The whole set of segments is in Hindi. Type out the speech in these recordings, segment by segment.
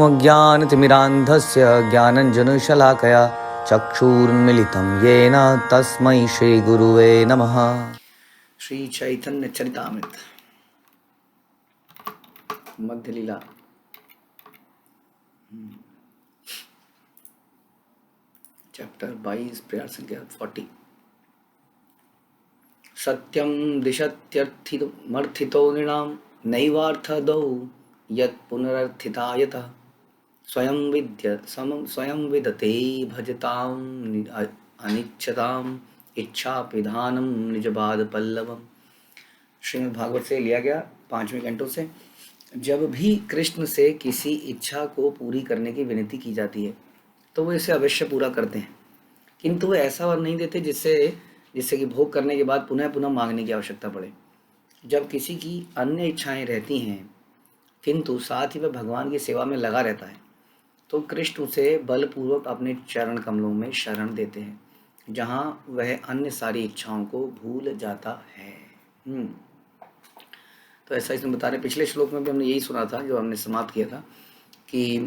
अज्ञानतिमिरान्धस्य ज्ञानञ्जनशलाकया चक्षुरुन्मिलितं येन तस्मै श्रीगुरुवे नमः। श्री चैतन्य चरितामृत मध्य लीला चैप्टर 22 प्रेयर संख्या 40। सत्यं दिशत्यर्थितो नृणां नैवार्थदौ यत् पुनरर्थितायतः स्वयं विदते भजताम् अनिच्छताम् इच्छापिधानम निजपाद पल्लवम। श्रीमद् भागवत से लिया गया 5वें कंठों से। जब भी कृष्ण से किसी इच्छा को पूरी करने की विनती की जाती है तो वो इसे अवश्य पूरा करते हैं, किंतु वो ऐसा वर नहीं देते जिससे कि भोग करने के बाद पुनः पुनः मांगने की आवश्यकता पड़े। जब किसी की अन्य इच्छाएं रहती हैं किंतु साथ ही वह भगवान की सेवा में लगा रहता है तो कृष्ण उसे बलपूर्वक अपने चरण कमलों में शरण देते हैं, जहाँ वह अन्य सारी इच्छाओं को भूल जाता है। तो ऐसा इसमें बता रहे। पिछले श्लोक में भी हमने यही सुना था जो हमने समाप्त किया था कि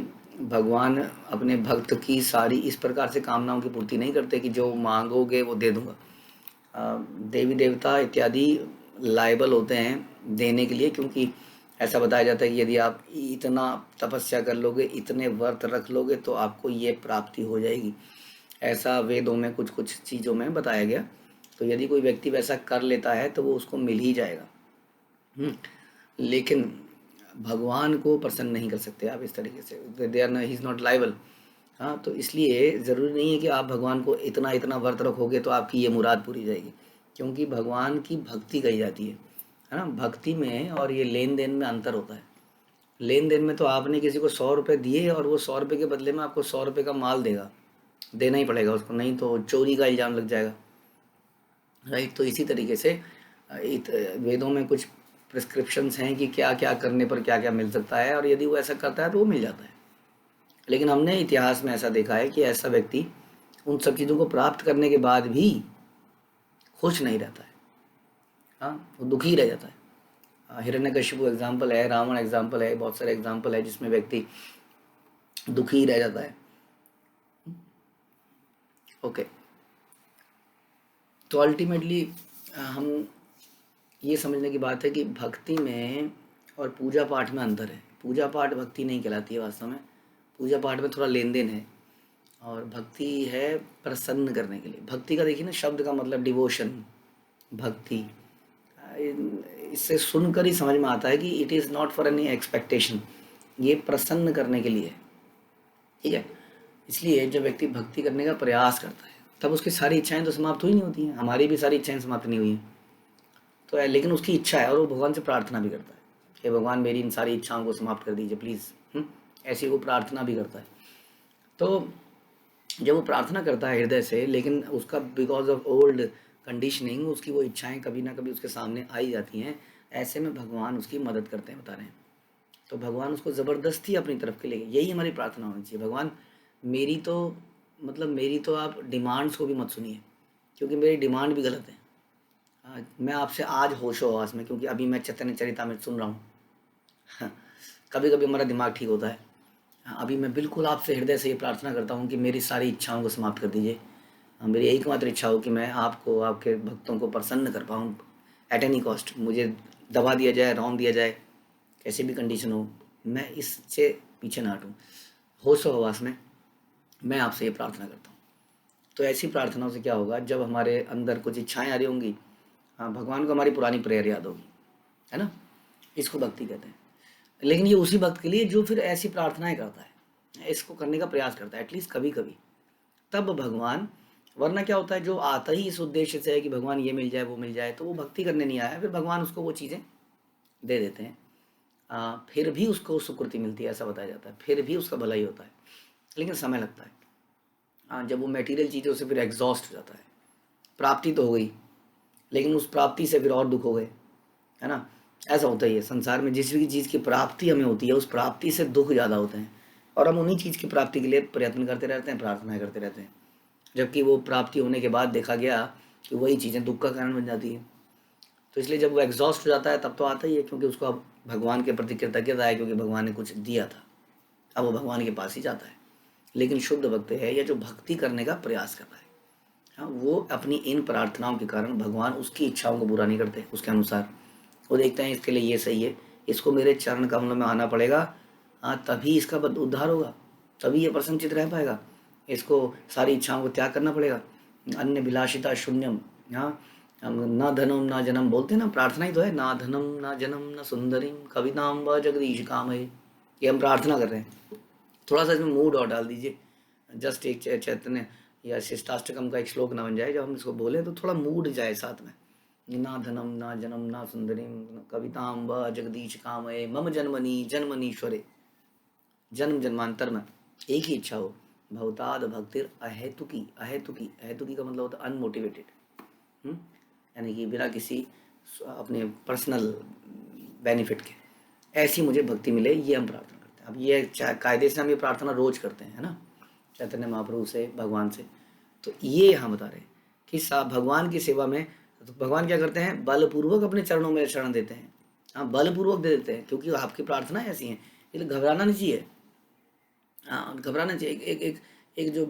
भगवान अपने भक्त की सारी इस प्रकार से कामनाओं की पूर्ति नहीं करते कि जो मांगोगे वो दे दूंगा। देवी देवता इत्यादि लायबल होते हैं देने के लिए, क्योंकि ऐसा बताया जाता है कि यदि आप इतना तपस्या कर लोगे, इतने व्रत रख लोगे तो आपको ये प्राप्ति हो जाएगी। ऐसा वेदों में कुछ कुछ चीज़ों में बताया गया। तो यदि कोई व्यक्ति वैसा कर लेता है तो वो उसको मिल ही जाएगा। लेकिन भगवान को प्रसन्न नहीं कर सकते आप इस तरीके से। They are he is not liable. हाँ, तो इसलिए ज़रूरी नहीं है कि आप भगवान को इतना व्रत रखोगे तो आपकी ये मुराद पूरी जाएगी, क्योंकि भगवान की भक्ति कही जाती है ना। भक्ति में और ये लेन देन में अंतर होता है। लेन देन में तो आपने किसी को 100 रुपये दिए और वो 100 रुपये के बदले में आपको 100 रुपये का माल देना ही पड़ेगा उसको, नहीं तो चोरी का इल्ज़ाम लग जाएगा, राइट। तो इसी तरीके से वेदों में कुछ प्रिस्क्रिप्शंस हैं कि क्या क्या करने पर क्या क्या मिल सकता है, और यदि वो ऐसा करता है तो वो मिल जाता है। लेकिन हमने इतिहास में ऐसा देखा है कि ऐसा व्यक्ति उन सब चीज़ों को प्राप्त करने के बाद भी खुश नहीं रहता है। हाँ, वो दुखी रह जाता है। हिरण्यकशिपु एग्जाम्पल है, रावण एग्जाम्पल है, बहुत सारे एग्जाम्पल है जिसमें व्यक्ति दुखी रह जाता है। ओके, तो अल्टीमेटली हम ये समझने की बात है कि भक्ति में और पूजा पाठ में अंतर है। पूजा पाठ भक्ति नहीं कहलाती है वास्तव में। पूजा पाठ में थोड़ा लेन देन है और भक्ति है प्रसन्न करने के लिए। भक्ति का देखिए ना, शब्द का मतलब डिवोशन, भक्ति। इससे सुनकर ही समझ में आता है कि it is not for any expectation, ये प्रसन्न करने के लिए, ठीक है। इसलिए जब व्यक्ति भक्ति करने का प्रयास करता है तब उसकी सारी इच्छाएं तो समाप्त हुई नहीं होती हैं। हमारी भी सारी इच्छाएं समाप्त नहीं हुई हैं तो है, लेकिन उसकी इच्छा है और वो भगवान से प्रार्थना भी करता है कि भगवान मेरी इन सारी इच्छाओं को समाप्त कर दीजिए प्लीज़। ऐसी वो प्रार्थना भी करता है। तो जब वो प्रार्थना करता है हृदय से, लेकिन उसका बिकॉज ऑफ ओल्ड कंडीशनिंग उसकी वो इच्छाएं कभी ना कभी उसके सामने आई जाती हैं। ऐसे में भगवान उसकी मदद करते हैं, बता रहे हैं। तो भगवान उसको ज़बरदस्ती अपनी तरफ के लिए, यही हमारी प्रार्थना होनी चाहिए। भगवान मेरी तो आप डिमांड्स को भी मत सुनिए, क्योंकि मेरी डिमांड भी गलत है। मैं आपसे आज होशो हवास में, क्योंकि अभी मैं चैतन्य चरितामृत सुन रहा हूँ। कभी कभी हमारा दिमाग ठीक होता है। अभी मैं बिल्कुल आपसे हृदय से ये प्रार्थना करता हूँ कि मेरी सारी इच्छाओं को समाप्त कर दीजिए। मेरी एकमात्र इच्छा हो कि मैं आपको, आपके भक्तों को प्रसन्न कर पाऊँ एट एनी कॉस्ट। मुझे दबा दिया जाए, रौंद दिया जाए, कैसी भी कंडीशन हो, मैं इससे पीछे ना हटूँ। होशो हवास में मैं आपसे ये प्रार्थना करता हूँ। तो ऐसी प्रार्थनाओं से क्या होगा, जब हमारे अंदर कुछ इच्छाएं आ रही होंगी, हाँ, भगवान को हमारी पुरानी प्रेयर याद होगी, है ना। इसको भक्ति कहते हैं। लेकिन ये उसी भक्त के लिए जो फिर ऐसी प्रार्थनाएं करता है, इसको करने का प्रयास करता है एटलीस्ट कभी कभी, तब भगवान। वरना क्या होता है, जो आता ही इस उद्देश्य से है कि भगवान ये मिल जाए वो मिल जाए, तो वो भक्ति करने नहीं आया, फिर भगवान उसको वो चीज़ें दे देते हैं। फिर भी उसको सुकृति मिलती है, ऐसा बताया जाता है। फिर भी उसका भला ही होता है, लेकिन समय लगता है। जब वो मटेरियल चीज़ों से फिर एग्जॉस्ट हो जाता है। प्राप्ति तो हो गई, लेकिन उस प्राप्ति से फिर और दुख हो गए, है ना। ऐसा होता ही है संसार में। जिस भी चीज़ की प्राप्ति हमें होती है उस प्राप्ति से दुख ज़्यादा होते हैं, और हम उन्हीं चीज़ की प्राप्ति के लिए प्रयत्न करते रहते हैं, प्रार्थनाएं करते रहते हैं, जबकि वो प्राप्ति होने के बाद देखा गया कि वही चीज़ें दुख का कारण बन जाती हैं। तो इसलिए जब वो एग्जॉस्ट हो जाता है तब तो आता ही है, क्योंकि उसको अब भगवान के प्रति कृतज्ञता है, क्योंकि भगवान ने कुछ दिया था। अब वो भगवान के पास ही जाता है। लेकिन शुद्ध भक्त है या जो भक्ति करने का प्रयास कर रहा है, हाँ, वो अपनी इन प्रार्थनाओं के कारण भगवान उसकी इच्छाओं को पूरा नहीं करते उसके अनुसार। वो देखते हैं इसके लिए ये सही है, इसको मेरे चरण कमलों में आना पड़ेगा, हाँ, तभी इसका उद्धार होगा, तभी ये प्रसन्नचित रह पाएगा, इसको सारी इच्छाओं को त्याग करना पड़ेगा। अन्य विलासिता शून्यम, हाँ, न धनम न जन्म बोलते हैं ना, प्रार्थना ही तो है, ना धनम न जन्म न सुंदरीम कविताम व जगदीश काम है, ये हम प्रार्थना कर रहे हैं। थोड़ा सा इसमें मूड और डाल दीजिए, जस्ट एक चैतन्य या शिष्टाष्टकम का एक श्लोक ना बन जाए, जब हम इसको बोले तो थोड़ा मूड जाए साथ में। ना धनम ना जन्म ना सुंदरीम कविताम व जगदीश कामये मम जन्मनि जन्मनीश्वरे, जन्म जन्मांतर में एक ही इच्छा हो, भवताद भक्तिर अहेतुकी, अहेतुकी, अहेतुकी का मतलब होता है अनमोटिवेटेड, यानी कि बिना किसी अपने पर्सनल बेनिफिट के ऐसी मुझे भक्ति मिले, ये हम प्रार्थना करते हैं। अब ये कायदे से हम ये प्रार्थना रोज करते हैं, है ना, चैतन्य महाप्रभु से, भगवान से। तो ये यहाँ बता रहे हैं कि भगवान की सेवा में तो भगवान क्या करते हैं, बलपूर्वक अपने चरणों में शरण देते हैं, हाँ, बलपूर्वक दे देते हैं, क्योंकि आपकी प्रार्थना ऐसी है, इसलिए घबराना नहीं चाहिए। हाँ, घबराना चाहिए। एक जो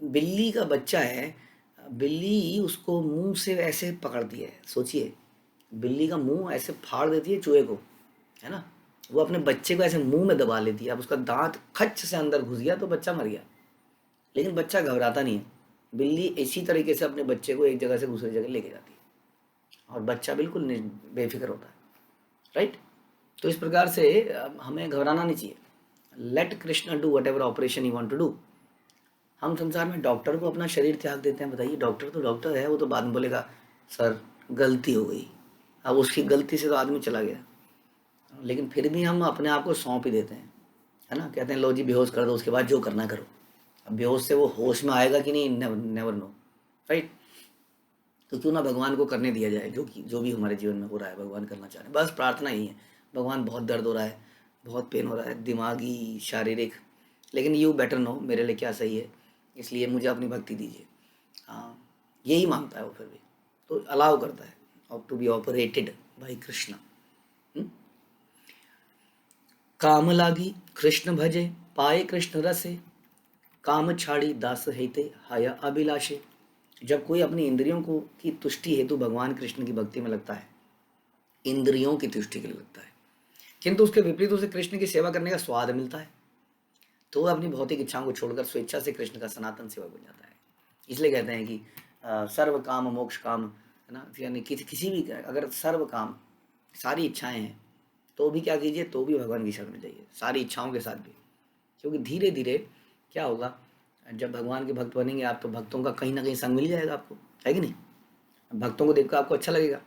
बिल्ली का बच्चा है, बिल्ली उसको मुंह से ऐसे पकड़ती है, सोचिए, बिल्ली का मुंह ऐसे फाड़ देती है चूहे को, है ना, वो अपने बच्चे को ऐसे मुंह में दबा लेती है, अब उसका दांत खच्च से अंदर घुस गया तो बच्चा मर गया, लेकिन बच्चा घबराता नहीं है। बिल्ली इसी तरीके से अपने बच्चे को एक जगह से दूसरी जगह लेके जाती है, और बच्चा बिल्कुल बेफिक्र होता है, राइट। तो इस प्रकार से हमें घबराना नहीं चाहिए। Let Krishna do whatever operation you want to do. हम संसार में डॉक्टर को अपना शरीर त्याग देते हैं, बताइए, डॉक्टर तो डॉक्टर है, वो तो बाद में बोलेगा सर गलती हो गई, अब उसकी गलती से तो आदमी चला गया, लेकिन फिर भी हम अपने आप को सौंप ही देते हैं, है ना, कहते हैं लो जी बेहोश कर दो, उसके बाद जो करना करो। अब बेहोश से वो होश में आएगा कि नहीं, नेवर नो, राइट। तो क्यों ना भगवान को करने दिया जाए जो भी हमारे जीवन में हो रहा है, भगवान करना चाह रहे हैं, बस प्रार्थना ही है। भगवान बहुत दर्द हो रहा है, बहुत पेन हो रहा है, दिमागी शारीरिक, लेकिन यू बेटर नो मेरे लिए क्या सही है, इसलिए मुझे अपनी भक्ति दीजिए, हाँ, यही मांगता है वो, फिर भी तो अलाउ करता है to be operated by Krishna. काम लागी कृष्ण भजे पाए कृष्ण रसे, काम छाड़ी दास हेते हया अभिलाषे। जब कोई अपनी इंद्रियों को की तुष्टि हेतु भगवान कृष्ण की भक्ति में लगता है, इंद्रियों की तुष्टि के लिए लगता है, किंतु उसके विपरीत उसे कृष्ण की सेवा करने का स्वाद मिलता है, तो वह अपनी भौतिक इच्छाओं को छोड़कर स्वेच्छा से कृष्ण का सनातन सेवक बन जाता है। इसलिए कहते हैं कि सर्व काम मोक्ष काम, है ना, यानी किसी भी, अगर सर्व काम सारी इच्छाएं हैं तो भी क्या कीजिए, तो भी भगवान की शरण में जाइए, सारी इच्छाओं के साथ भी, क्योंकि धीरे धीरे क्या होगा, जब भगवान के भक्त बनेंगे आप, तो भक्तों का कहीं ना कहीं संग मिल जाएगा आपको, है कि नहीं। भक्तों को देखकर आपको अच्छा लगेगा,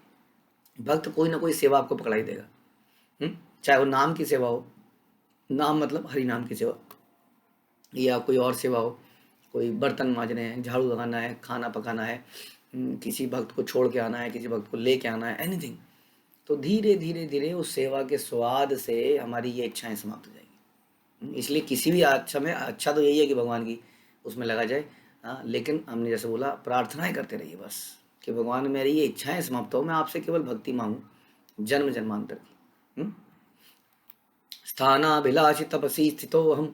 भक्त कोई ना कोई सेवा आपको पकड़ाई देगा, चाहे वो नाम की सेवा हो, नाम मतलब हरि नाम की सेवा, या कोई और सेवा हो, कोई बर्तन मांजने हैं, झाड़ू लगाना है, खाना पकाना है, किसी भक्त को छोड़ के आना है, किसी भक्त को लेके आना है, एनीथिंग, तो धीरे धीरे धीरे उस सेवा के स्वाद से हमारी ये इच्छाएं समाप्त हो जाएगी। इसलिए किसी भी अच्छा में अच्छा तो यही है कि भगवान की उसमें लगा जाए, हाँ, लेकिन हमने जैसे बोला प्रार्थनाएं करते रहिए बस, कि भगवान मेरी ये इच्छाएं समाप्त हो, मैं आपसे केवल भक्ति मांगू जन्म जन्मांतर की। स्थानाभिलाषि तपसी स्थितो हम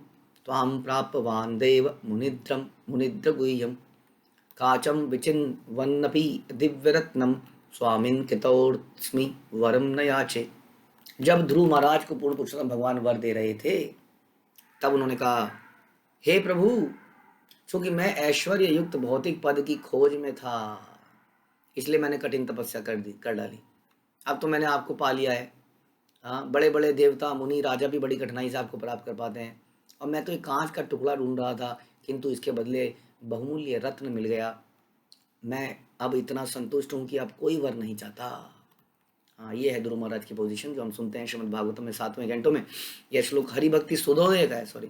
त्वां प्राप्तवान देव मुनिद्रम मुनिद्रगुह्यम, काचम विचिन्वन्नपि दिव्यरत्नम स्वामिन कृतोस्मि वरम न याचे। जब ध्रुव महाराज को पूर्ण पुरुषोत्तम भगवान वर दे रहे थे, तब उन्होंने कहा, हे प्रभु, चूंकि मैं ऐश्वर्य युक्त भौतिक पद की खोज में था, इसलिए मैंने कठिन तपस्या कर डाली, अब तो मैंने आपको पा लिया है। हाँ, बड़े बड़े देवता मुनि राजा भी बड़ी कठिनाई से आपको प्राप्त कर पाते हैं, और मैं तो एक कांच का टुकड़ा ढूंढ रहा था, किंतु इसके बदले बहुमूल्य रत्न मिल गया। मैं अब इतना संतुष्ट हूँ कि अब कोई वर नहीं चाहता। हाँ, ये है ध्रुव महाराज की पोजीशन, जो हम सुनते हैं श्रीमद् भागवतम में 7वें घंटों में। यह श्लोक हरि भक्ति सुधोदय का है, सॉरी।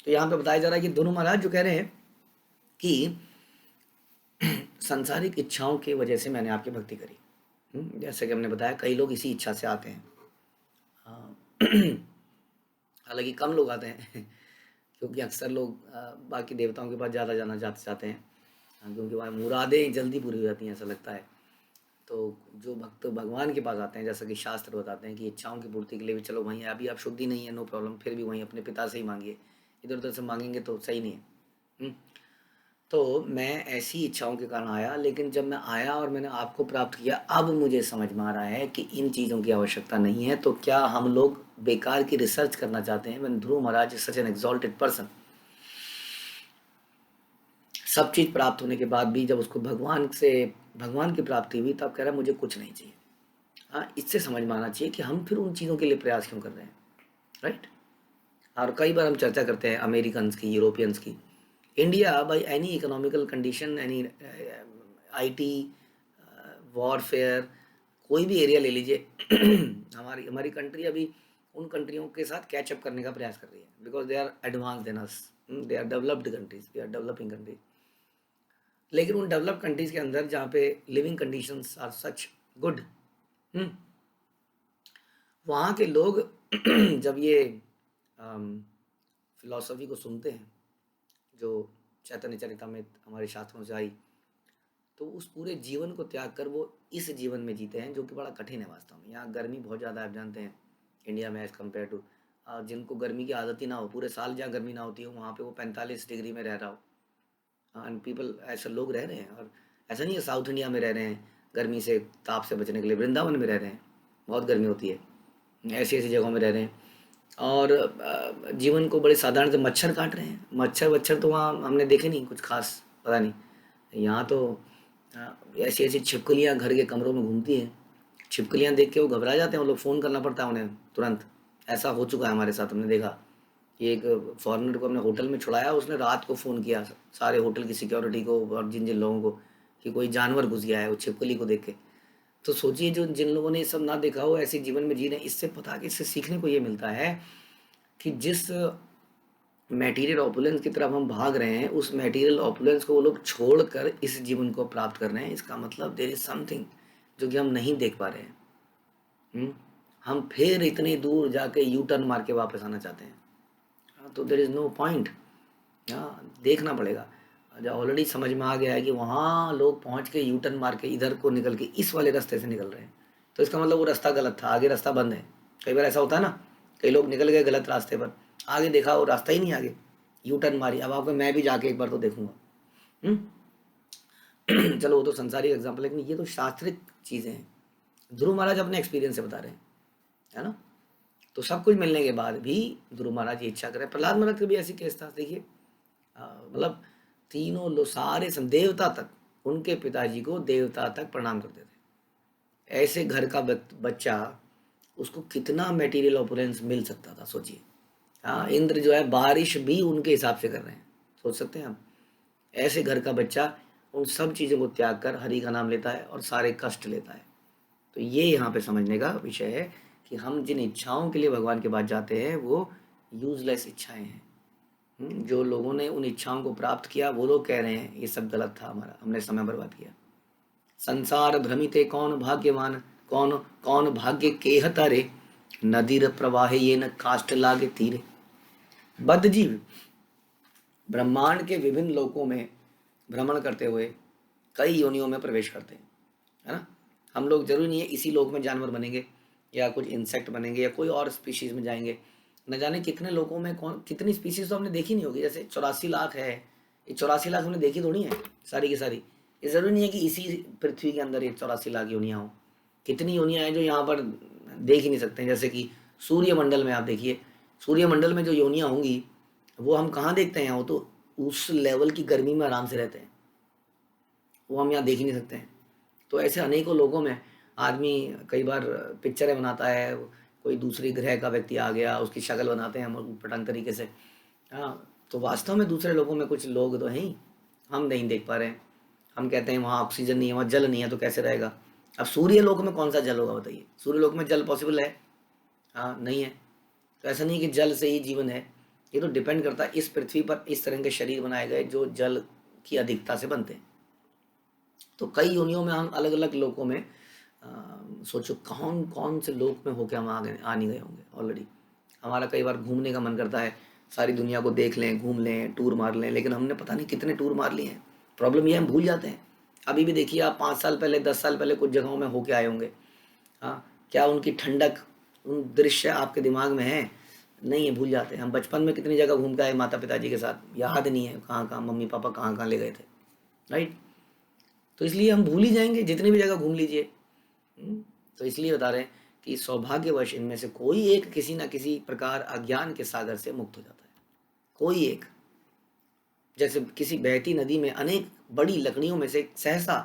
तो यहाँ पे बताया जा रहा है कि ध्रुव महाराज जो कह रहे हैं कि सांसारिक इच्छाओं की वजह से मैंने आपकी भक्ति करी। जैसे कि हमने बताया, कई लोग इसी इच्छा से आते हैं, हालांकि कम लोग आते हैं क्योंकि अक्सर लोग बाकी देवताओं के पास ज़्यादा जाना चाहते हैं, क्योंकि वहाँ मुरादें जल्दी पूरी हो जाती हैं, ऐसा लगता है। तो जो भक्त भगवान के पास आते हैं, जैसा कि शास्त्र बताते हैं कि इच्छाओं की पूर्ति के लिए भी चलो वहीं, अभी आप शुद्धि नहीं है, नो प्रॉब्लम, फिर भी वहीं अपने पिता से ही मांगिए इधर उधर से मांगेंगे तो सही नहीं है। हम्म, तो मैं ऐसी इच्छाओं के कारण आया, लेकिन जब मैं आया और मैंने आपको प्राप्त किया, अब मुझे समझ में आ रहा है कि इन चीज़ों की आवश्यकता नहीं है। तो क्या हम लोग बेकार की रिसर्च करना चाहते हैं? When Dhruv Maharaj is such an exalted person, सब चीज़ प्राप्त होने के बाद भी जब उसको भगवान की प्राप्ति हुई, तब कह रहा है मुझे कुछ नहीं चाहिए। हाँ, इससे समझ में आना चाहिए कि हम फिर उन चीज़ों के लिए प्रयास क्यों कर रहे हैं, राइट। और कई बार हम चर्चा करते हैं अमेरिकन्स की, यूरोपियंस की। India by any economical condition, any IT, warfare, कोई भी एरिया ले लीजिए, हमारी हमारी कंट्री अभी उन कंट्रियों के साथ कैचअप करने का प्रयास कर रही है, because they are advance than us, they are developed countries, we are developing countries. लेकिन उन डेवलप कंट्रीज के अंदर जहाँ पे living conditions are such good, वहाँ के लोग जब ये फिलॉसफी को सुनते हैं जो चैतन्य चरितामृत हमारे शास्त्रों से आई, तो उस पूरे जीवन को त्याग कर वो इस जीवन में जीते हैं, जो कि बड़ा कठिन है वास्तव में। यहाँ गर्मी बहुत ज़्यादा है, आप जानते हैं, इंडिया में एज़ कम्पेयर टू, जिनको गर्मी की आदत ही ना हो, पूरे साल जहाँ गर्मी ना होती हो, वहाँ पे वो 45 डिग्री में रह रहा हो। एंड पीपल, ऐसे लोग रह रहे हैं। और ऐसा नहीं है साउथ इंडिया में रह रहे हैं गर्मी से, ताप से बचने के लिए वृंदावन में रह रहे हैं, बहुत गर्मी होती है, ऐसी ऐसी जगहों में रह रहे हैं। और जीवन को बड़े साधारण से मच्छर काट रहे हैं। मच्छर वच्छर तो वहाँ हमने देखे नहीं कुछ खास, पता नहीं। यहाँ तो ऐसी ऐसी छिपकलियाँ घर के कमरों में घूमती हैं। छिपकलियाँ देख के वो घबरा जाते हैं, वो लोग फ़ोन करना पड़ता है उन्हें तुरंत। ऐसा हो चुका है हमारे साथ, हमने देखा कि एक फॉरेनर को हमने होटल में छुड़ाया, उसने रात को फ़ोन किया सारे होटल की सिक्योरिटी को और जिन जिन लोगों को कि कोई जानवर घुस गया है, वो छिपकली को देख के। तो सोचिए, जो जिन लोगों ने ये सब ना देखा हो, ऐसे जीवन में जी रहे हैं। इससे पता कि इससे सीखने को ये मिलता है कि जिस मटेरियल ऑपुलेंस की तरफ हम भाग रहे हैं, उस मटेरियल ऑपुलेंस को वो लोग छोड़कर इस जीवन को प्राप्त कर रहे हैं। इसका मतलब देयर इज समथिंग जो कि हम नहीं देख पा रहे हैं। हम फिर इतनी दूर जाके यू टर्न मार के वापस आना चाहते हैं। तो देयर इज़ नो पॉइंट। देखना पड़ेगा। जब ऑलरेडी समझ में आ गया है कि वहाँ लोग पहुँच के यू टर्न मार के इधर को निकल के इस वाले रास्ते से निकल रहे हैं, तो इसका मतलब वो रास्ता गलत था, आगे रास्ता बंद है। कई बार ऐसा होता है ना, कई लोग निकल गए गलत रास्ते पर, आगे देखा वो रास्ता ही नहीं, आगे यू टर्न मारी। अब आपको मैं भी जाके एक बार तो देखूंगा। चलो वो तो संसारिक एग्जाम्पल है, लेकिन ये तो शास्त्रिक चीज़ें हैं। ध्रुव महाराज अपने एक्सपीरियंस से बता रहे हैं, है ना। तो सब कुछ मिलने के बाद भी ध्रुव महाराज ये इच्छा करें। प्रहलाद महाराज का भी ऐसी केस था, देखिए। मतलब तीनों लोग सारे देवता तक, उनके पिताजी को देवता तक प्रणाम करते थे। ऐसे घर का बच्चा, उसको कितना मटेरियल ऑपुलेंस मिल सकता था, सोचिए। हाँ, इंद्र जो है बारिश भी उनके हिसाब से कर रहे हैं, सोच सकते हैं आप। ऐसे घर का बच्चा उन सब चीज़ों को त्याग कर हरि का नाम लेता है और सारे कष्ट लेता है। तो ये यहाँ पे समझने का विषय है कि हम जिन इच्छाओं के लिए भगवान के पास जाते हैं वो यूजलेस इच्छाएं हैं। जो लोगों ने उन इच्छाओं को प्राप्त किया, वो लोग कह रहे हैं ये सब गलत था हमारा, हमने समय बर्बाद किया। संसार भ्रमिते कौन भाग्यवान, कौन कौन भाग्य केह तारे, नदीर प्रवाहे ये न काष्ठ लागे तीरे। बद्ध जीव ब्रह्मांड के विभिन्न लोकों में भ्रमण करते हुए कई योनियों में प्रवेश करते हैं, है ना। हम लोग जरूरी नहीं है इसी लोक में जानवर बनेंगे या कुछ इंसेक्ट बनेंगे या कोई और स्पीशीज में जाएंगे। न जाने कितने लोगों में कौन कितनी स्पीशीज तो हमने देखी नहीं होगी। जैसे 84 लाख है, ये 84 लाख हमने देखी थोड़ी है सारी की सारी। ये जरूरी नहीं है कि इसी पृथ्वी के अंदर ये 84 लाख योनियाँ हों। कितनी योनियाँ हैं जो यहाँ पर देख ही नहीं सकते हैं। जैसे कि सूर्यमंडल में आप देखिए, सूर्यमंडल में जो योनियाँ होंगी वो हम कहाँ देखते हैं, वो तो उस लेवल की गर्मी में आराम से रहते हैं, वो हम यहाँ देख ही नहीं सकते हैं। तो ऐसे अनेकों लोगों में आदमी कई बार पिक्चरें बनाता है, कोई दूसरी ग्रह का व्यक्ति आ गया, उसकी शक्ल बनाते हैं हम पटंग तरीके से। हाँ, तो वास्तव में दूसरे लोगों में कुछ लोग तो हैं ही, हम नहीं देख पा रहे हैं। हम कहते हैं वहाँ ऑक्सीजन नहीं है, वहाँ जल नहीं है, तो कैसे रहेगा। अब सूर्य लोक में कौन सा जल होगा बताइए, सूर्य लोक में जल पॉसिबल है? हाँ, नहीं है। तो ऐसा नहीं कि जल से ही जीवन है, ये तो डिपेंड करता है इस पृथ्वी पर इस तरह के शरीर बनाए गए जो जल की अधिकता से बनते हैं। तो कई योनियों में हम अलग अलग लोकों में सोचो कौन कौन से लोक में होके हम आ नहीं गए होंगे ऑलरेडी। हमारा कई बार घूमने का मन करता है, सारी दुनिया को देख लें, घूम लें, टूर मार लें, लेकिन हमने पता नहीं कितने टूर मार लिए हैं। प्रॉब्लम ये हम भूल जाते हैं। अभी भी देखिए आप 5 साल पहले 10 साल पहले कुछ जगहों में होके आए होंगे। हाँ, क्या उनकी ठंडक, उन दृश्य आपके दिमाग में है नहीं है, भूल जाते हैं। हम बचपन में कितनी जगह घूम के आए माता पिताजी के साथ, याद नहीं है कहाँ कहाँ मम्मी पापा कहाँ कहाँ ले गए थे, राइट। तो इसलिए हम भूल ही जाएंगे जितनी भी जगह घूम लीजिए। तो इसलिए बता रहे हैं कि सौभाग्यवश इनमें से कोई एक किसी ना किसी प्रकार अज्ञान के सागर से मुक्त हो जाता है, कोई एक। जैसे किसी बहती नदी में अनेक बड़ी लकड़ियों में से सहसा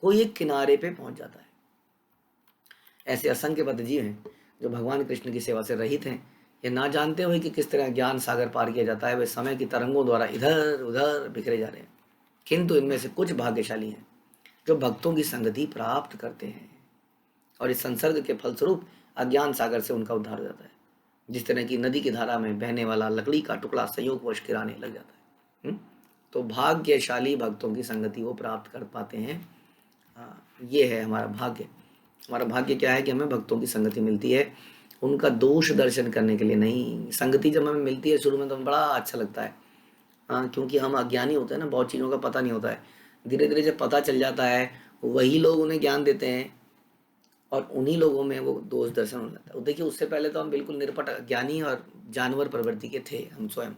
कोई एक किनारे पे पहुंच जाता है। ऐसे असंख्य बद्ध जीव हैं जो भगवान कृष्ण की सेवा से रहित हैं। ये ना जानते हुए कि किस तरह ज्ञान सागर पार किया जाता है, वे समय की तरंगों द्वारा इधर उधर बिखरे जा रहे हैं। किंतु इनमें से कुछ भाग्यशाली हैं जो भक्तों की संगति प्राप्त करते हैं, और इस संसर्ग के फलस्वरूप अज्ञान सागर से उनका उद्धार हो जाता है। जिस तरह की नदी की धारा में बहने वाला लकड़ी का टुकड़ा संयोगवश गिराने लग जाता है। तो भाग्यशाली भक्तों की संगति वो प्राप्त कर पाते हैं। ये है हमारा भाग्य। हमारा भाग्य क्या है कि हमें भक्तों की संगति मिलती है, उनका दोष दर्शन करने के लिए नहीं। संगति जब हमें मिलती है शुरू में तो बड़ा अच्छा लगता है, क्योंकि हम अज्ञानी होते हैं ना, बहुत चीज़ों का पता नहीं होता है। धीरे धीरे जब पता चल जाता है, वही लोग उन्हें ज्ञान देते हैं और उन्हीं लोगों में वो दोष दर्शन हो जाता है। देखिए, उससे पहले तो हम बिल्कुल निरपट अज्ञानी और जानवर प्रवृत्ति के थे हम स्वयं।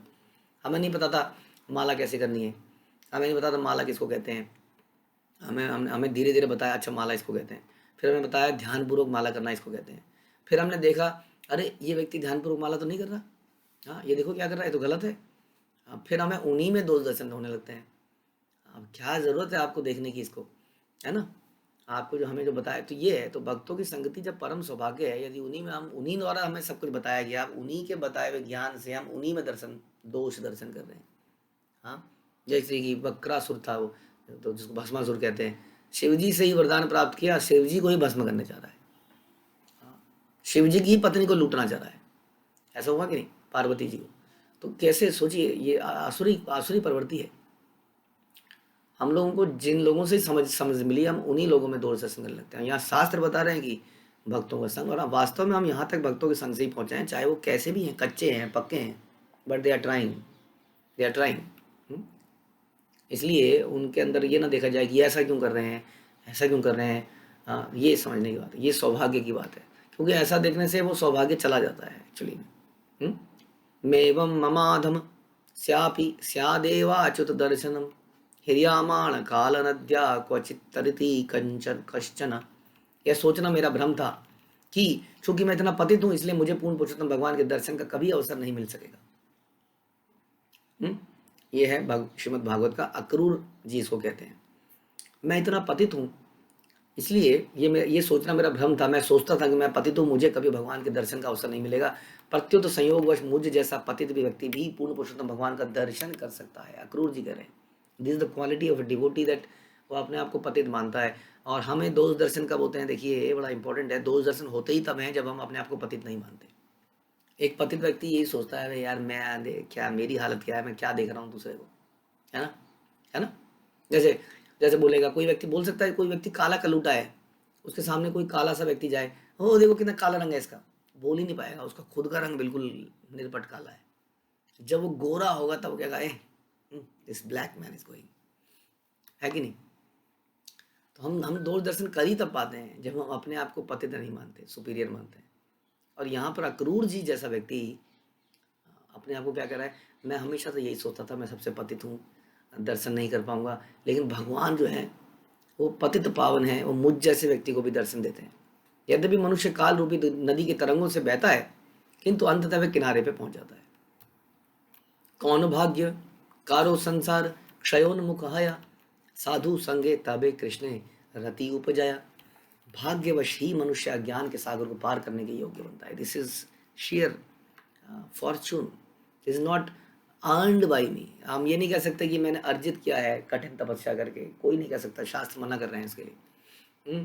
हमें नहीं पता था माला कैसे करनी है, हमें नहीं पता था माला किसको कहते हैं। हमें धीरे धीरे बताया, अच्छा माला इसको कहते हैं। फिर हमें बताया ध्यानपूर्वक माला करना इसको कहते हैं। फिर हमने देखा, अरे ये व्यक्ति ध्यानपूर्वक माला तो नहीं कर रहा, हाँ ये देखो क्या कर रहा है, तो गलत है। फिर हमें उन्हीं में दोष दर्शन होने लगते हैं। अब क्या ज़रूरत है आपको देखने की इसको, है ना। आपको जो हमें जो बताया तो ये है। तो भक्तों की संगति जब परम सौभाग्य है, यदि उन्हीं में हम, उन्हीं द्वारा हमें सब कुछ बताया गया, उन्हीं के बताए हुए ज्ञान से हम उन्हीं में दोष दर्शन कर रहे हैं। हाँ, जैसे कि वक्रासुर था वो, तो जिसको भस्मासुर कहते हैं, शिव जी से ही वरदान प्राप्त किया, शिव जी को ही भस्म करने चाह रहा है। शिव जी की पत्नी को लूटना चाह रहा है, ऐसा हुआ कि नहीं, पार्वती जी को। तो कैसे सोचिए, ये आसुरी आसुरी प्रवृत्ति है। हम लोगों को जिन लोगों से समझ मिली, हम उन्हीं लोगों में दोष दर्शन करने लगते हैं। यहाँ शास्त्र बता रहे हैं कि भक्तों का संग, और वास्तव में हम यहाँ तक भक्तों के संग से ही पहुँचे हैं, चाहे वो कैसे भी हैं, कच्चे हैं, पक्के हैं, बट दे आर ट्राइंग। इसलिए उनके अंदर ये ना देखा जाए कि ऐसा क्यों कर रहे हैं, ऐसा क्यों कर रहे हैं। ये समझने की बात है, ये सौभाग्य की बात है, क्योंकि ऐसा देखने से वो सौभाग्य चला जाता है एक्चुअली में। मेवं ममाधम स्यापि स्यादेवा अच्युत दर्शनम हिर्यामाण काल नद्या क्वचित तरती कंचन कश्चन। यह सोचना मेरा भ्रम था कि चूंकि मैं इतना पतित हूं, इसलिए मुझे पूर्ण पुरुषोत्तम भगवान के दर्शन का कभी अवसर नहीं मिल सकेगा। ये है श्रीमद् भागवत का अक्रूर जी इसको कहते हैं। मैं इतना पतित हूँ, इसलिए ये सोचना मेरा भ्रम था। मैं सोचता था कि मैं पतित हूँ, मुझे कभी भगवान के दर्शन का अवसर नहीं मिलेगा। प्रत्युत संयोगवश मुझ जैसा पतित भी व्यक्ति भी पूर्ण पुरुषोत्तम भगवान का दर्शन कर सकता है। अक्रूर जी कह रहे हैं, this is the quality of a devotee, that वो अपने आप को पतित मानता है। और हमें दोष दर्शन कब होते हैं, देखिए ये बड़ा इंपॉर्टेंट है। दोष दर्शन होते ही तब हैं जब हम अपने आप को पतित नहीं मानते। एक पतित व्यक्ति यही सोचता है, यार मैं क्या, मेरी हालत क्या है, मैं क्या देख रहा हूँ दूसरे को, है ना, है ना। जैसे जैसे बोलेगा कोई व्यक्ति, बोल सकता है कोई व्यक्ति काला कलूटा है, उसके सामने कोई काला सा व्यक्ति जाए, हो देखो कितना काला रंग है इसका, बोल ही नहीं पाएगा, उसका खुद का रंग बिल्कुल निर्पट काला है। जब वो गोरा होगा तब क्या कहे, this black man is going, है कि नहीं। तो हम दोष दर्शन कर ही तब पाते हैं जब हम अपने आप को पतित नहीं मानते, सुपीरियर मानते हैं। और यहाँ पर अक्रूर जी जैसा व्यक्ति अपने आप को क्या कह रहा है, मैं हमेशा से यही सोचता था मैं सबसे पतित हूँ, दर्शन नहीं कर पाऊंगा, लेकिन भगवान जो है वो पतित पावन है, वो मुझ जैसे व्यक्ति को भी दर्शन देते हैं। यद्यपि मनुष्य काल रूपी नदी के तरंगों से बहता है, किंतु अंततः वह किनारे पे पहुंच जाता है। कौन भाग्य कारो संसार क्षयोन्मुख हया, साधु संगे तबे कृष्ण रति उपजया। भाग्यवश ही मनुष्य अज्ञान के सागर को पार करने के योग्य बनता है। This is share fortune, this is not earned by me. हम ये नहीं कह सकते कि मैंने अर्जित किया है कठिन तपस्या करके, कोई नहीं कह सकता, शास्त्र मना कर रहे हैं इसके लिए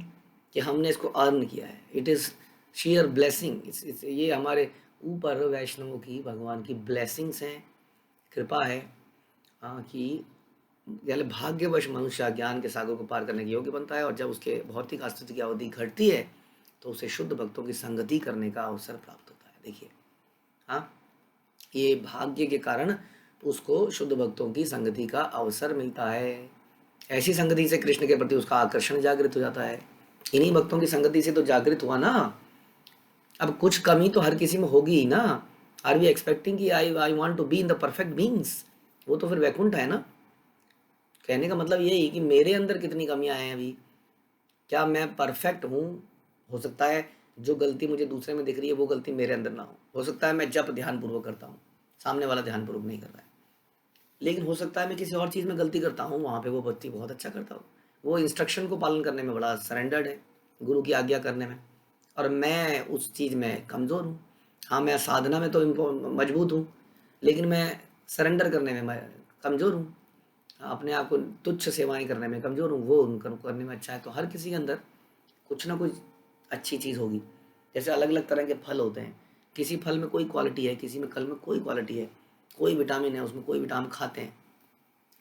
कि हमने इसको अर्न किया है। It is share blessing. ये हमारे ऊपर वैष्णवों की, भगवान की ब्लेसिंग्स हैं, कृपा है कि यानी भाग्यवश मनुष्य ज्ञान के सागर को पार करने के योग्य बनता है। और जब उसके भौतिक अस्तित्व की अवधि घटती है तो उसे शुद्ध भक्तों की संगति करने का अवसर प्राप्त होता है। देखिए, हाँ, ये भाग्य के कारण उसको शुद्ध भक्तों की संगति का अवसर मिलता है। ऐसी संगति से कृष्ण के प्रति उसका आकर्षण जागृत हो जाता है। इन्हीं भक्तों की संगति से तो जागृत हुआ ना। अब कुछ कमी तो हर किसी में होगी ही ना। आर वी एक्सपेक्टिंग कि I want to be in the perfect beings? वो तो फिर वैकुंठ है ना। कहने का मतलब यही कि मेरे अंदर कितनी कमियां हैं अभी, क्या मैं परफेक्ट हूँ? हो सकता है जो गलती मुझे दूसरे में दिख रही है वो गलती मेरे अंदर ना हो सकता है मैं जप ध्यानपूर्वक करता हूँ, सामने वाला ध्यानपूर्वक नहीं कर रहा है, लेकिन हो सकता है मैं किसी और चीज़ में गलती करता हूँ, वहाँ पे वो व्यक्ति बहुत अच्छा करता हूँ, वो इंस्ट्रक्शन को पालन करने में बड़ा सरेंडर्ड है, गुरु की आज्ञा करने में, और मैं उस चीज़ में कमज़ोर हूँ। हाँ, मैं साधना में तो मजबूत हूँ, लेकिन मैं सरेंडर करने में मैं कमज़ोर हूँ, अपने आप को तुच्छ सेवाएं करने में कमज़ोर हूँ, वो उनको करने में अच्छा है। तो हर किसी के अंदर कुछ ना कुछ अच्छी चीज़ होगी। जैसे अलग अलग तरह के फल होते हैं, किसी फल में कोई क्वालिटी है, किसी में फल में कोई क्वालिटी है, कोई विटामिन है उसमें, कोई विटामिन खाते हैं।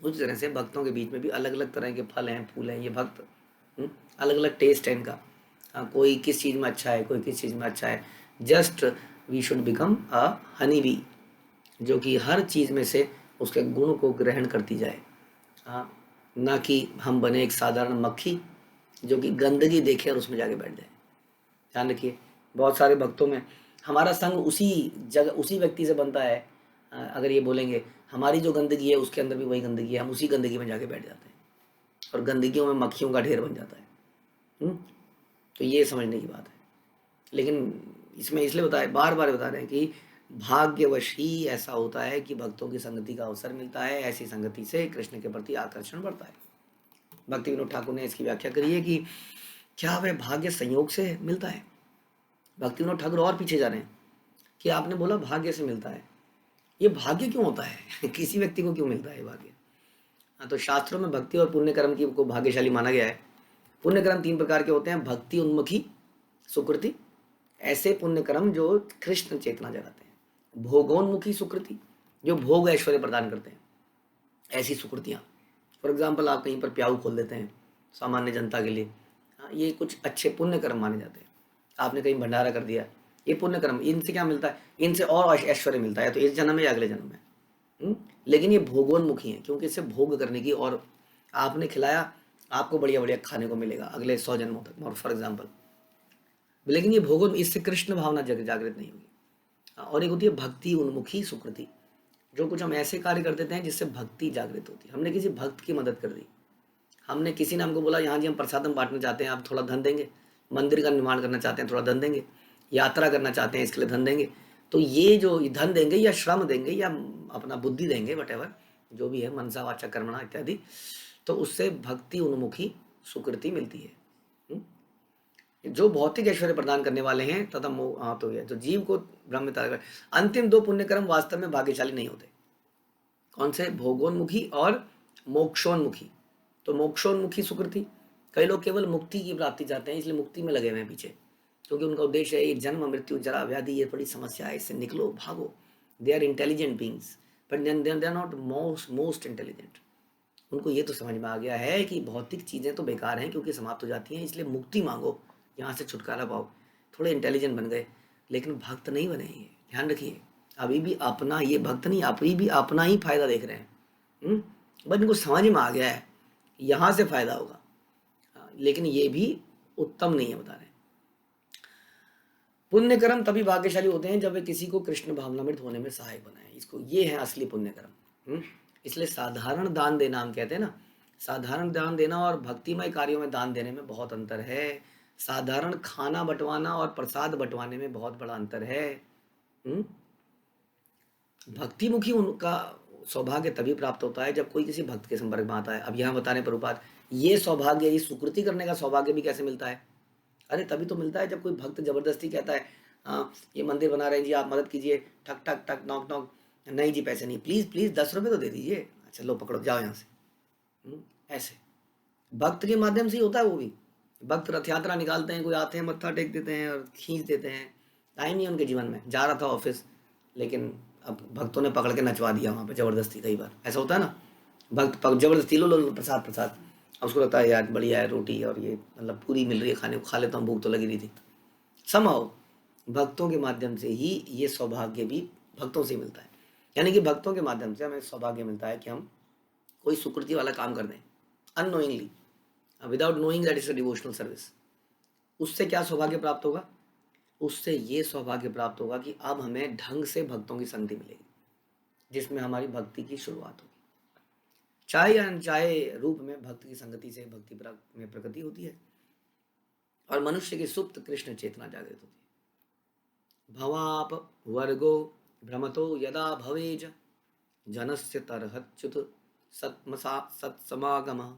उस तरह से भक्तों के बीच में भी अलग अलग तरह के फल हैं, फूल हैं, ये भक्त अलग अलग टेस्ट है इनका। हाँ, कोई किस चीज़ में अच्छा है, कोई किस चीज़ में अच्छा है। Just we should become a honey bee, जो कि हर चीज़ में से उसके गुण को ग्रहण करती जाए। हाँ, ना कि हम बने एक साधारण मक्खी जो कि गंदगी देखे और उसमें जाके बैठ जाए। ध्यान रखिए, बहुत सारे भक्तों में हमारा संग उसी जगह उसी व्यक्ति से बनता है। अगर ये बोलेंगे हमारी जो गंदगी है उसके अंदर भी वही गंदगी है, हम उसी गंदगी में जाके बैठ जाते हैं और गंदगियों में मक्खियों का ढेर बन जाता है। हुँ? तो ये समझने की बात है। लेकिन इसमें इसलिए बताए बार बार बता रहे हैं कि भाग्यवश ही ऐसा होता है कि भक्तों की संगति का अवसर मिलता है, ऐसी संगति से कृष्ण के प्रति आकर्षण बढ़ता है। भक्ति विनोद ठाकुर ने इसकी व्याख्या करी है कि क्या वह भाग्य संयोग से मिलता है? भक्ति विनोद ठाकुर और पीछे जा रहे हैं कि आपने बोला भाग्य से मिलता है, ये भाग्य क्यों होता है? किसी व्यक्ति को क्यों मिलता है भाग्य? हाँ, तो शास्त्रों में भक्ति और पुण्य कर्म की को भाग्यशाली माना गया है। पुण्य कर्म 3 प्रकार के होते हैं: भक्ति उन्मुखी सुकृति, ऐसे पुण्य कर्म जो कृष्ण चेतना जगाते हैं; भोगोन्मुखी सुकृति, जो भोग ऐश्वर्य प्रदान करते हैं, ऐसी सुकृतियाँ। फॉर एग्जाम्पल, आप कहीं पर प्याऊ खोल देते हैं सामान्य जनता के लिए, हाँ, ये कुछ अच्छे पुण्य कर्म माने जाते हैं। आपने कहीं भंडारा कर दिया, ये पुण्य कर्म। इनसे क्या मिलता है? इनसे और ऐश्वर्य मिलता है, तो इस जन्म में या अगले जन्म में। लेकिन ये भोगोन्मुखी है, क्योंकि इससे भोग करने की, और आपने खिलाया, आपको बढ़िया बढ़िया खाने को मिलेगा अगले 100 जन्मों तक, और फॉर एग्जाम्पल। लेकिन ये भोगोन, इससे कृष्ण भावना जागृत नहीं होगी। और एक होती है भक्ति उन्मुखी सुकृति, जो कुछ हम ऐसे कार्य कर देते हैं जिससे भक्ति जागृत होती है। हमने किसी भक्त की मदद कर दी, हमने किसी ने हमको बोला यहाँ जी हम प्रसादम बांटना चाहते हैं, आप थोड़ा धन देंगे, मंदिर का निर्माण करना चाहते हैं, थोड़ा धन देंगे, यात्रा करना चाहते हैं, इसके लिए धन देंगे। तो ये जो धन देंगे या श्रम देंगे या अपना बुद्धि देंगे, वटेवर जो भी है, मनसा वाचा कर्मणा इत्यादि, तो उससे भक्ति उन्मुखी सुकृति मिलती है। जो भौतिक ऐश्वर्य प्रदान करने वाले हैं तथा हाँ, तो ये जो जीव को ब्रह्म में, अंतिम 2 पुण्य कर्म वास्तव में भाग्यशाली नहीं होते। कौन से? भोगोन्मुखी और मोक्षोन्मुखी। तो मोक्षोन्मुखी सुकृति, कई लोग केवल मुक्ति की प्राप्ति चाहते हैं, इसलिए मुक्ति में लगे हुए हैं पीछे, क्योंकि उनका उद्देश्य है ये जन्म मृत्यु जरा व्याधि, ये बड़ी समस्या है, इससे निकलो, भागो। They are intelligent beings, but they are not most intelligent. उनको ये तो समझ में आ गया है कि भौतिक चीज़ें तो बेकार हैं क्योंकि समाप्त हो जाती हैं, इसलिए मुक्ति मांगो, यहाँ से छुटकारा पाओ। थोड़े इंटेलिजेंट बन गए, लेकिन भक्त नहीं बने। ये ध्यान रखिए, अभी भी अपना, ये भक्त नहीं, अभी भी अपना ही फायदा देख रहे हैं। बट इनको समझ में आ गया है यहाँ से फायदा होगा, लेकिन ये भी उत्तम नहीं है, बता रहे हैं। पुण्य कर्म तभी भाग्यशाली होते हैं जब वे किसी को कृष्ण भावनामृत होने में सहायक बनाए, इसको, ये है असली पुण्य कर्म। इसलिए साधारण दान देना, हम कहते हैं ना, साधारण दान देना और भक्तिमय कार्यों में दान देने में बहुत अंतर है। साधारण खाना बंटवाना और प्रसाद बंटवाने में बहुत बड़ा अंतर है। भक्तिमुखी उनका सौभाग्य तभी प्राप्त होता है जब कोई किसी भक्त के संपर्क में आता है। अब यहाँ बताने प्रभुपाद, ये सौभाग्य, ये सुकृति करने का सौभाग्य भी कैसे मिलता है? अरे तभी तो मिलता है जब कोई भक्त जबरदस्ती कहता है, हाँ ये मंदिर बना रहे हैं जी, आप मदद कीजिए, ठक ठक ठक, नॉक नॉक, नहीं जी पैसे नहीं, प्लीज़ प्लीज़ 10 रुपये तो दे दीजिए, अच्छा लो पकड़ो, जाओ यहाँ से। ऐसे भक्त के माध्यम से ही होता है। वो भी भक्त रथ यात्रा निकालते हैं, कोई आते हैं, मत्था टेक देते हैं और खींच देते हैं, टाइम नहीं उनके जीवन में, जा रहा था ऑफिस, लेकिन अब भक्तों ने पकड़ के नचवा दिया वहाँ पे जबरदस्ती। कई बार ऐसा होता है ना, भक्त जबरदस्ती, लो लो लो प्रसाद प्रसाद, अब उसको लगता है यार बढ़िया है रोटी और ये मतलब पूरी मिल रही है खाने को, खा लेता हूँ, भूख तो लगी रही थी। समहाउ भक्तों के माध्यम से ही ये सौभाग्य भी भक्तों से मिलता है, यानी कि भक्तों के माध्यम से हमें सौभाग्य मिलता है कि हम कोई सुकृति वाला काम कर दें unknowingly, without knowing that is a devotional service. उससे क्या सौभाग्य प्राप्त होगा? उससे ये सौभाग्य प्राप्त होगा कि अब हमें ढंग से भक्तों की संगति मिलेगी, जिसमें हमारी भक्ति की शुरुआत होगी। चाहे या अनचाहे रूप में भक्त की संगति से भक्ति में प्रगति होती है और मनुष्य की सुप्त कृष्ण चेतना जागृत होती है। भवाप वर्गो भ्रमतो यदा भवेज जनस्य तरहच्युत सत्समागमः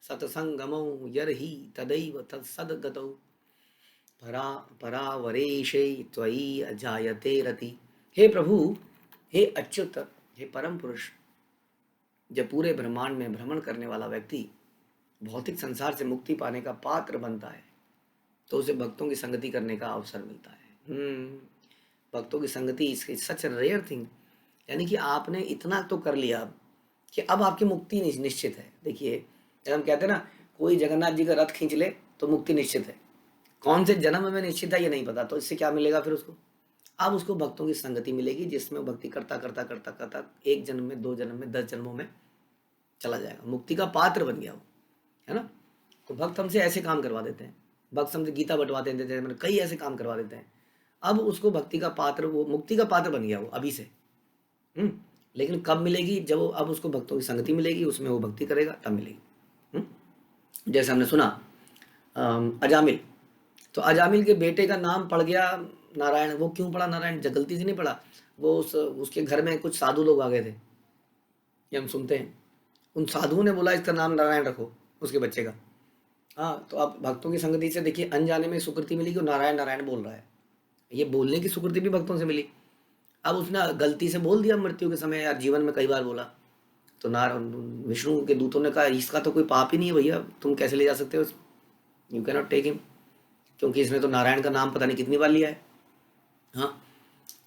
सत्संगमो यर्हि तदैव तत्सद्गतौ परावरेशे त्वयि अजायते रति। हे प्रभु, हे अच्युत, हे परम पुरुष, जब पूरे ब्रह्मांड में भ्रमण करने वाला व्यक्ति भौतिक संसार से मुक्ति पाने का पात्र बनता है तो उसे भक्तों की संगति करने का अवसर मिलता है। भक्तों की संगति इज सच रेयर थिंग। यानी कि आपने इतना तो कर लिया अब कि अब आपकी मुक्ति निश्चित है। देखिए, जब हम कहते हैं ना कोई जगन्नाथ जी का रथ खींच ले तो मुक्ति निश्चित है, कौन से जन्म में निश्चित है ये नहीं पता, तो इससे क्या मिलेगा फिर उसको? अब उसको भक्तों की संगति मिलेगी जिसमें वो भक्ति करता करता करता करता एक जन्म में, 2 जन्म में, 10 जन्मों में चला जाएगा, मुक्ति का पात्र बन गया वो, है ना। तो भक्त हमसे ऐसे काम करवा देते हैं, भक्त हमसे गीता बंटवा देते हैं, मतलब कई ऐसे काम करवा देते हैं। अब उसको भक्ति का पात्र, वो मुक्ति का पात्र बन गया वो अभी से। लेकिन कब मिलेगी? जब वो अब उसको भक्तों की संगति मिलेगी, उसमें वो भक्ति करेगा तब मिलेगी। जैसे हमने सुना अजामिल, तो अजामिल के बेटे का नाम पड़ गया नारायण। वो क्यों पड़ा नारायण? गलती से नहीं पड़ा, वो उसके घर में कुछ साधु लोग आ गए थे, ये हम सुनते हैं। उन साधुओं ने बोला इसका नाम नारायण रखो उसके बच्चे का। हाँ, तो अब भक्तों की संगति से देखिए अनजाने में सुकृति मिली कि नारायण नारायण बोल रहा है। ये बोलने की सुकृति भी भक्तों से मिली। अब उसने गलती से बोल दिया मृत्यु के समय, यार जीवन में कई बार बोला, तो विष्णु के दूतों ने कहा इसका तो कोई पाप ही नहीं है भैया, तुम कैसे ले जा सकते हो, you can not take him, क्योंकि इसने तो नारायण का नाम पता नहीं कितनी बार लिया है। हाँ,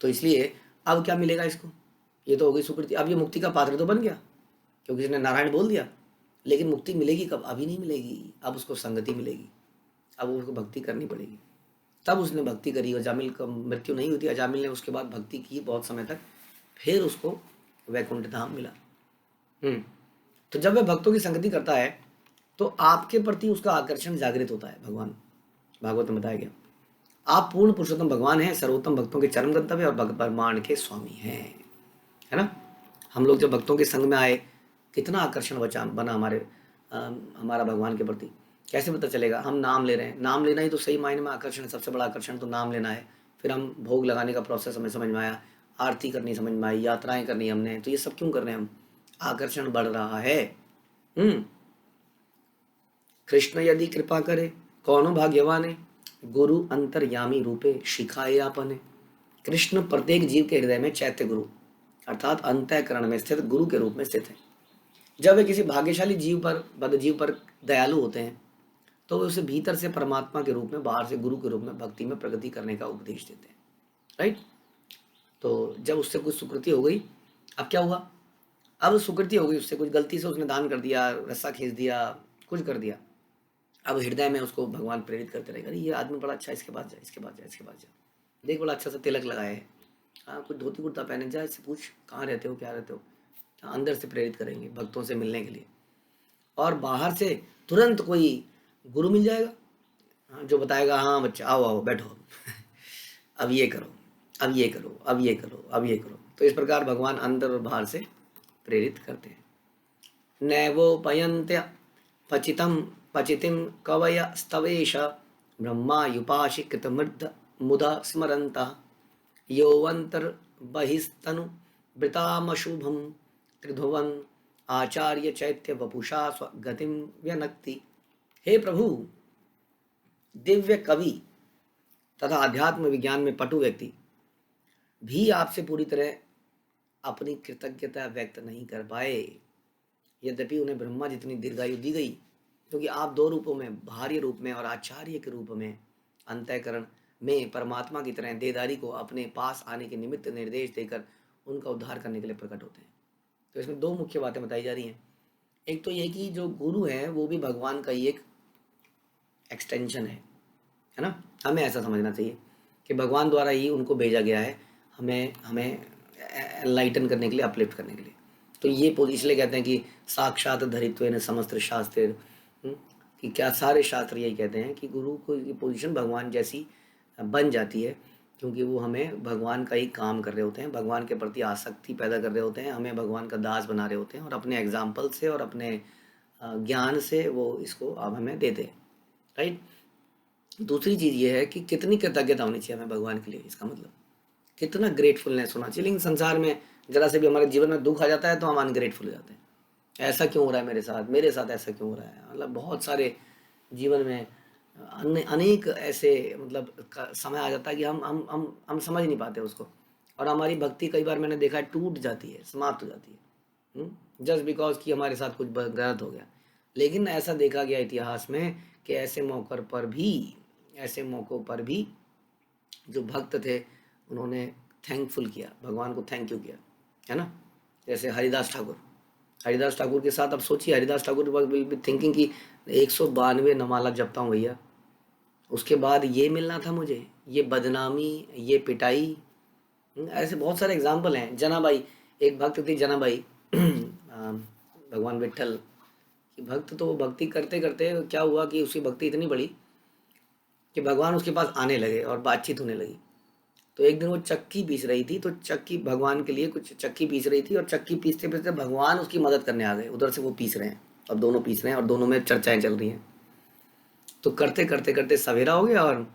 तो इसलिए अब क्या मिलेगा इसको? ये तो हो गई सुकृति। अब ये मुक्ति का पात्र तो बन गया क्योंकि इसने नारायण बोल दिया, लेकिन मुक्ति मिलेगी कब? अभी नहीं मिलेगी, अब उसको संगति मिलेगी, अब उसको भक्ति करनी पड़ेगी। तब उसने भक्ति करी। अजामिल का मृत्यु नहीं हुई थी, अजामिल ने उसके बाद भक्ति की बहुत समय तक, फिर उसको वैकुंठ धाम मिला। तो जब वह भक्तों की संगति करता है तो आपके प्रति उसका आकर्षण जागृत होता है। भगवान भागवत में बताया गया, आप पूर्ण पुरुषोत्तम भगवान हैं, सर्वोत्तम भक्तों के चरम गंतव्य और ब्रह्मांड के स्वामी हैं, है ना। हम लोग जब भक्तों के संग में आए, कितना आकर्षण बना हमारा भगवान के प्रति। कैसे पता चलेगा? हम नाम ले रहे हैं, नाम लेना ही तो सही मायने में आकर्षण है। सबसे बड़ा आकर्षण तो नाम लेना है। फिर हम भोग लगाने का प्रोसेस हमें समझ में आया, आरती करनी समझ में आई, यात्राएं करनी हमने, तो ये सब क्यों कर रहे हैं हम? आकर्षण बढ़ रहा है। कृष्ण यदि कृपा करे कौनो भाग्यवान, गुरु अंतर्यामी रूपे शिखाए आपने। कृष्ण प्रत्येक जीव के हृदय में चैत्य गुरु अर्थात अंतःकरण में स्थित गुरु के रूप में स्थित है। जब वे किसी भाग्यशाली जीव पर, बद्ध जीव पर दयालु होते हैं तो वे उसे भीतर से परमात्मा के रूप में, बाहर से गुरु के रूप में भक्ति में प्रगति करने का उपदेश देते हैं। राइट। तो जब उससे कुछ सुकृति हो गई, अब क्या हुआ? अब सुकृति हो गई उससे, कुछ गलती से उसने दान कर दिया, रस्सा खींच दिया, कुछ कर दिया। अब हृदय में उसको भगवान प्रेरित करते रहेगा, ये आदमी बड़ा अच्छा, इसके पास जा, इसके पास जा, इसके पास जा, देख बड़ा अच्छा सा तिलक लगाए है, हाँ कुछ धोती कुर्ता पहने, जा इससे पूछ कहाँ रहते हो, क्या रहते हो। अंदर से प्रेरित करेंगे भक्तों से मिलने के लिए। और बाहर से तुरंत कोई गुरु मिल जाएगा, हाँ, जो बताएगा हाँ बच्चा आओ आओ बैठो अब ये करो, अब ये करो, अब ये करो, अब ये करो। तो इस प्रकार भगवान अंदर और बाहर से प्रेरित करते हैं। नैवोपयन्त्य पचितं पचितिं कवय स्तवेश ब्रह्मायुपाशिकृतमृद्ध मुदा स्मरन्तः यौवन्तर्बहिस्तनु वृतामशुभं त्रिभुवन आचार्य चैत्य वपुषा स्वगतिं व्यनक्ति। हे प्रभु, दिव्य कवि तथा अध्यात्म विज्ञान में पटु व्यक्ति भी आपसे पूरी तरह अपनी कृतज्ञता व्यक्त नहीं कर पाए, यद्यपि उन्हें ब्रह्मा जितनी दीर्घायु दी गई, क्योंकि आप 2 रूपों में, बाहरी रूप में और आचार्य के रूप में, अंतःकरण में परमात्मा की तरह देहधारी को अपने पास आने के निमित्त निर्देश देकर उनका उद्धार करने के लिए प्रकट होते हैं। तो इसमें 2 मुख्य बातें बताई जा रही हैं। एक तो ये कि जो गुरु है वो भी भगवान का ही एक एक्सटेंशन है ना। हमें ऐसा समझना चाहिए कि भगवान द्वारा ही उनको भेजा गया है हमें एनलाइटन करने के लिए, अपलिफ्ट करने के लिए। तो ये इसलिए कहते हैं कि साक्षात धरित्वेन समस्त शास्त्र, कि क्या सारे शास्त्र यही कहते हैं कि गुरु को ये पोजीशन भगवान जैसी बन जाती है, क्योंकि वो हमें भगवान का ही काम कर रहे होते हैं, भगवान के प्रति आसक्ति पैदा कर रहे होते हैं, हमें भगवान का दास बना रहे होते हैं, और अपने एग्जाम्पल से और अपने ज्ञान से वो इसको अब हमें देते हैं, राइट। दूसरी चीज़ ये है कि कितनी कृतज्ञता होनी चाहिए हमें भगवान के लिए, इसका मतलब कितना ग्रेटफुलनेस होना चाहिए। लेकिन संसार में जरा से भी हमारे जीवन में दुख आ जाता है तो हम अनग्रेटफुल हो जाते हैं। ऐसा क्यों हो रहा है मेरे साथ ऐसा क्यों हो रहा है, मतलब बहुत सारे जीवन में अनेक ऐसे मतलब समय आ जाता है कि हम समझ नहीं पाते उसको, और हमारी भक्ति कई बार मैंने देखा है टूट जाती है, समाप्त हो जाती है, जस्ट बिकॉज कि हमारे साथ कुछ गलत हो गया। लेकिन ऐसा देखा गया इतिहास में कि ऐसे मौक़ों पर भी जो भक्त थे उन्होंने थैंकफुल किया, भगवान को थैंक यू किया, है ना। जैसे हरिदास ठाकुर के साथ अब सोचिए, Haridas Thakur will be thinking कि 192 नमाला जपता हूँ भैया, उसके बाद ये मिलना था मुझे, ये बदनामी, ये पिटाई। ऐसे बहुत सारे एग्जाम्पल हैं। जनाबाई, एक भक्त थी जनाबाई भगवान विट्ठल की भक्त, तो वो भक्ति करते करते क्या हुआ कि उसकी भक्ति इतनी बड़ी कि भगवान उसके पास आने लगे और बातचीत होने लगी। तो एक दिन वो चक्की पीस रही थी, तो चक्की भगवान के लिए कुछ चक्की पीस रही थी, और चक्की पीसते पीसते भगवान उसकी मदद करने आ गए, उधर से वो पीस रहे हैं और दोनों पीस रहे हैं और दोनों में चर्चाएं चल रही हैं। तो करते करते करते सवेरा हो गया, और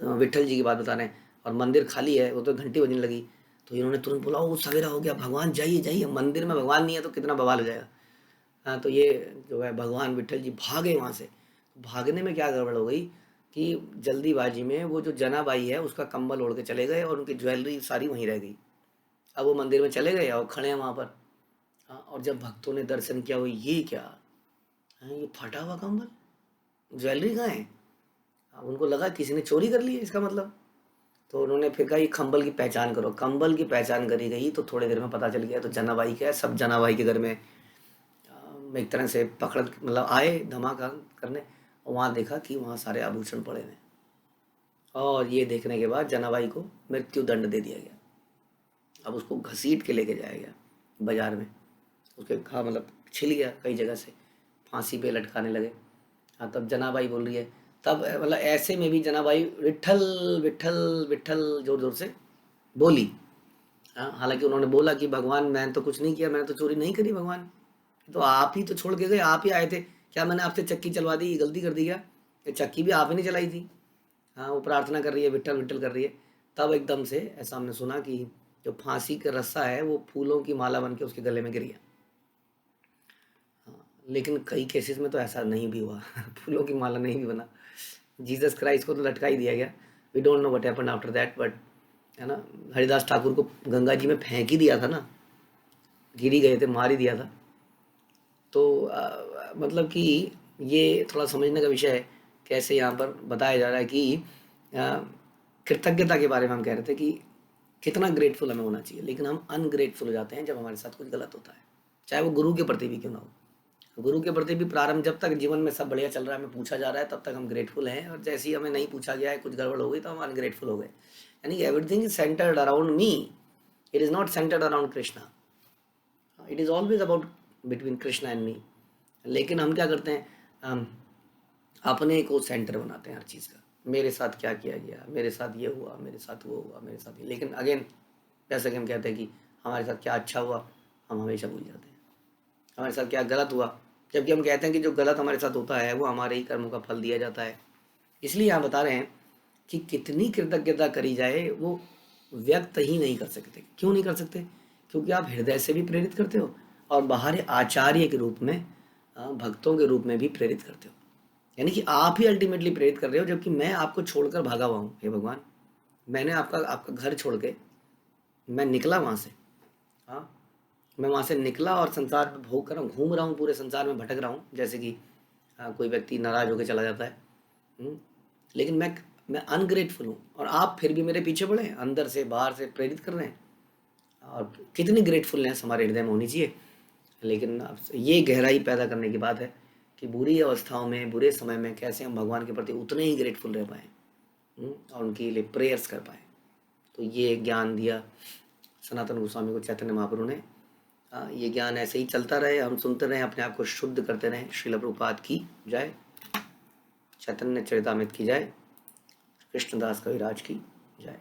विट्ठल जी की बात बता रहे हैं, और मंदिर खाली है, वो तो घंटी बजने लगी। तो इन्होंने तुरंत बोला, वो सवेरा हो गया, भगवान जाइए जाइए, मंदिर में भगवान नहीं है तो कितना बवाल हो जाएगा। हाँ, तो ये जो है भगवान विट्ठल जी भागे वहाँ से। भागने में क्या गड़बड़ हो गई कि जल्दीबाजी में वो जो जनाबाई है उसका कंबल ओढ़ के चले गए, और उनकी ज्वेलरी सारी वहीं रह गई। अब वो मंदिर में चले गए और खड़े हैं वहाँ पर। हाँ, और जब भक्तों ने दर्शन किया, वो ये क्या है, ये फटा हुआ कंबल, ज्वेलरी कहाँ है। अब उनको लगा किसी ने चोरी कर ली है इसका मतलब। तो उन्होंने फिर कहा ये कंबल की पहचान करो, कंबल की पहचान करी गई, तो थोड़ी देर में पता चल गया। तो जनाबाई क्या है, सब जनाबाई के घर में एक तरह से पकड़ मतलब आए धमाका करने, और वहाँ देखा कि वहाँ सारे आभूषण पड़े हुए, और ये देखने के बाद जनाबाई को मृत्यु दंड दे दिया गया। अब उसको घसीट के लेके जाया गया बाजार में, उसके कहा मतलब छिल गया कई जगह से, फांसी पे लटकाने लगे। हाँ, तब जनाबाई बोल रही है, तब मतलब ऐसे में भी जनाबाई विट्ठल विट्ठल विट्ठल जोर जोर से बोली। हाँ, हालांकि उन्होंने बोला कि भगवान मैंने तो कुछ नहीं किया, मैंने तो चोरी नहीं करी भगवान, तो आप ही तो छोड़ के गए, आप ही आए थे, क्या मैंने आपसे चक्की चलवा दी, गलती कर दी क्या, ये चक्की भी आप ही ने चलाई थी। हाँ, वो प्रार्थना कर रही है, विट्ठल विट्ठल कर रही है। तब एकदम से ऐसा हमने सुना कि जो फांसी का रस्सा है वो फूलों की माला बन के उसके गले में गिर गया। हाँ, लेकिन कई केसेस में तो ऐसा नहीं भी हुआ फूलों की माला नहीं भी बना, जीसस क्राइस्ट को तो लटका ही दिया गया। We don't know what happened after that, but है ना, हरिदास ठाकुर को गंगा जी में फेंक ही दिया था ना, गिर ही गए थे, मार ही दिया था। तो मतलब कि ये थोड़ा समझने का विषय है, कैसे यहाँ पर बताया जा रहा है कि अ, कृतज्ञता के बारे में हम कह रहे थे कि कितना ग्रेटफुल हमें होना चाहिए, लेकिन हम अनग्रेटफुल हो जाते हैं जब हमारे साथ कुछ गलत होता है, चाहे वो गुरु के प्रति भी क्यों ना हो। गुरु के प्रति भी प्रारंभ जब तक जीवन में सब बढ़िया चल रहा है, हमें पूछा जा रहा है, तब तक हम ग्रेटफुल हैं, और जैसे ही हमें नहीं पूछा गया है, कुछ गड़बड़ हो गई, तो हम अनग्रेटफुल हो गए। यानी कि everything is centred around me, it is not centred around Krishna, it is always about between Krishna and me. लेकिन हम क्या करते हैं, हम अपने को सेंटर बनाते हैं हर चीज़ का, मेरे साथ क्या किया गया, मेरे साथ ये हुआ, मेरे साथ वो हुआ, मेरे साथ ये। लेकिन अगेन जैसा कि हम कहते हैं कि हमारे साथ क्या अच्छा हुआ, हम हमेशा भूल जाते हैं। हमारे साथ क्या गलत हुआ, जबकि हम कहते हैं कि जो गलत हमारे साथ होता है वो हमारे ही कर्मों का फल दिया जाता है। इसलिए यहाँ बता रहे हैं कि कितनी कृतज्ञता करी जाए वो व्यक्त ही नहीं कर सकते। क्यों नहीं कर सकते, क्योंकि आप हृदय से भी प्रेरित करते हो, और बाहर आचार्य के रूप में भक्तों के रूप में भी प्रेरित करते हो। यानी कि आप ही अल्टीमेटली प्रेरित कर रहे हो, जबकि मैं आपको छोड़कर भागा हुआ हूँ। हे भगवान, मैंने आपका आपका घर छोड़ के मैं निकला वहाँ से। हाँ, मैं वहाँ से निकला और संसार में भोग कर रहा हूँ, घूम रहा हूँ, पूरे संसार में भटक रहा हूँ, जैसे कि कोई व्यक्ति नाराज होकर चला जाता है। हम्म, लेकिन मैं अनग्रेटफुल हूँ, और आप फिर भी मेरे पीछे पड़े हैं, अंदर से बाहर से प्रेरित कर रहे हैं। और कितनी ग्रेटफुलनेस हमारे हृदय में होनी चाहिए। लेकिन अब ये गहराई पैदा करने की बात है कि बुरी अवस्थाओं में, बुरे समय में कैसे हम भगवान के प्रति उतने ही ग्रेटफुल रह पाएँ, और उनके लिए प्रेयर्स कर पाएँ। तो ये ज्ञान दिया सनातन गोस्वामी को चैतन्य महाप्रभु ने। ये ज्ञान ऐसे ही चलता रहे, हम सुनते रहें, अपने आप को शुद्ध करते रहें। श्रील प्रभुपाद की जय, चैतन्य चरितामृत की जय, कृष्णदास कविराज की जय।